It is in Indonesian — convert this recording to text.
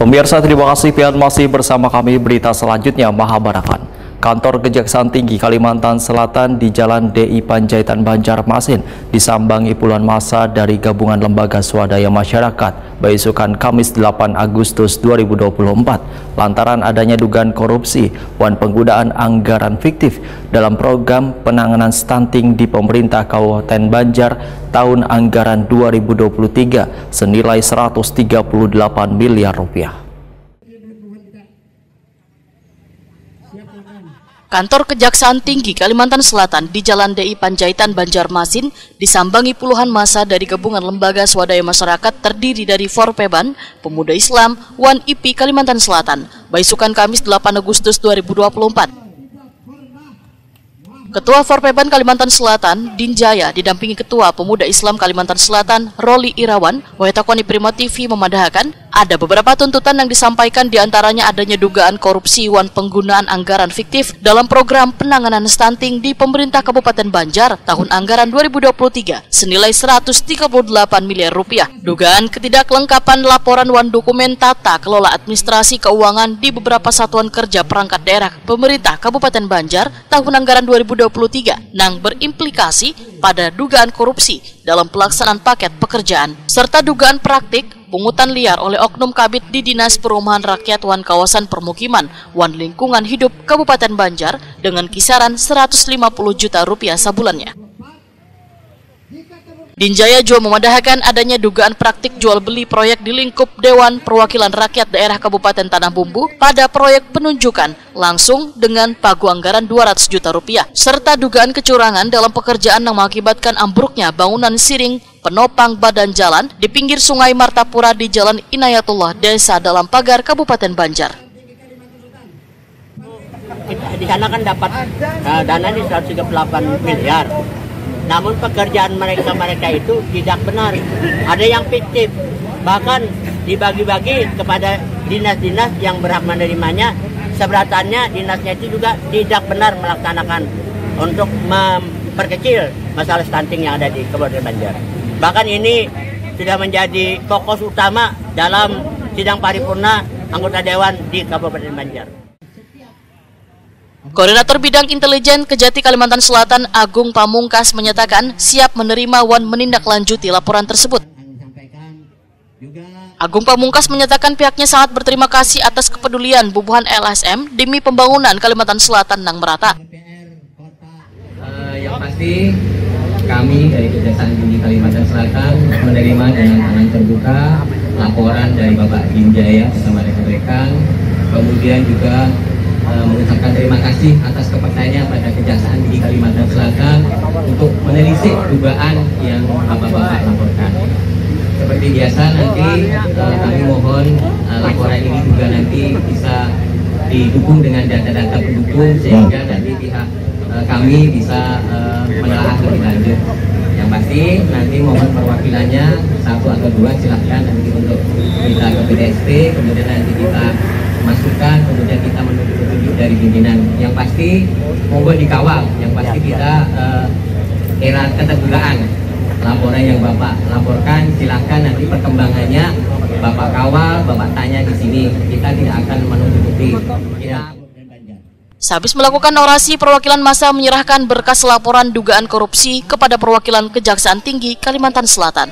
Pemirsa, terima kasih masih bersama kami. Berita selanjutnya, Mahabarakan. Kantor Kejaksaan Tinggi Kalimantan Selatan di Jalan DI Panjaitan Banjarmasin disambangi puluhan massa dari gabungan lembaga swadaya masyarakat beisukan Kamis 8 Agustus 2024 lantaran adanya dugaan korupsi dan penggunaan anggaran fiktif dalam program penanganan stunting di pemerintah Kabupaten Banjar tahun anggaran 2023 senilai 138 miliar rupiah. Kantor Kejaksaan Tinggi Kalimantan Selatan di Jalan DI Panjaitan Banjarmasin disambangi puluhan massa dari gabungan lembaga swadaya masyarakat terdiri dari Forpeban, Pemuda Islam, Wan IP Kalimantan Selatan, beisukan Kamis 8 Agustus 2024. Ketua Forpeban Kalimantan Selatan, Dinjaya, didampingi Ketua Pemuda Islam Kalimantan Selatan, Roli Irawan, Wahetakoni Prima TV memadahkan ada beberapa tuntutan yang disampaikan diantaranya adanya dugaan korupsi wan penggunaan anggaran fiktif dalam program penanganan stunting di pemerintah Kabupaten Banjar tahun anggaran 2023 senilai 138 miliar rupiah. Dugaan ketidaklengkapan laporan wan dokumen tata kelola administrasi keuangan di beberapa satuan kerja perangkat daerah pemerintah Kabupaten Banjar tahun anggaran 2023 yang berimplikasi pada dugaan korupsi dalam pelaksanaan paket pekerjaan serta dugaan praktik pungutan liar oleh oknum kabid di Dinas Perumahan Rakyat wan kawasan permukiman wan lingkungan hidup Kabupaten Banjar dengan kisaran 150 juta rupiah sebulannya. Dinjaya juga memadahkan adanya dugaan praktik jual beli proyek di lingkup Dewan Perwakilan Rakyat Daerah Kabupaten Tanah Bumbu pada proyek penunjukan langsung dengan pagu anggaran 200 juta rupiah serta dugaan kecurangan dalam pekerjaan yang mengakibatkan ambruknya bangunan siring penopang badan jalan di pinggir Sungai Martapura di Jalan Inayatullah, Desa Dalam Pagar, Kabupaten Banjar. Di sana kan dapat dana di 138 miliar. Namun pekerjaan mereka itu tidak benar. Ada yang fiktif. Bahkan dibagi-bagi kepada dinas-dinas yang berhak menerimanya. Seberatannya dinasnya itu juga tidak benar melaksanakan untuk memperkecil masalah stunting yang ada di Kabupaten Banjar. Bahkan ini sudah menjadi fokus utama dalam sidang paripurna anggota dewan di Kabupaten Banjar. Koordinator Bidang Intelijen Kejati Kalimantan Selatan Agung Pamungkas menyatakan siap menerima wan menindaklanjuti laporan tersebut. Agung Pamungkas menyatakan pihaknya sangat berterima kasih atas kepedulian bubuhan LSM demi pembangunan Kalimantan Selatan yang merata. Yang pasti kami dari Kejaksaan Tinggi Kalimantan Selatan menerima dengan tangan terbuka laporan dari Bapak Dinjaya bersama rekan-rekan, kemudian juga mengucapkan terima kasih atas kepercayaannya pada Kejaksaan Tinggi Kalimantan Selatan untuk menelisik dugaan yang Bapak-Bapak laporkan. Seperti biasa nanti kami mohon laporan ini juga nanti bisa didukung dengan data-data pendukung sehingga nanti pihak kami bisa menelaah lebih lanjut. Yang pasti nanti mohon perwakilannya satu atau dua silahkan nanti untuk kita ke PDSP, kemudian nanti kita masukkan, kemudian kita menunggu petunjuk dari pimpinan. Yang pasti mohon dikawal, yang pasti kita era keterbukaan laporan yang Bapak laporkan silahkan nanti perkembangannya Bapak kawal, Bapak tanya di sini. Kita tidak akan menutupi. Sehabis melakukan orasi, perwakilan massa menyerahkan berkas laporan dugaan korupsi kepada perwakilan Kejaksaan Tinggi Kalimantan Selatan.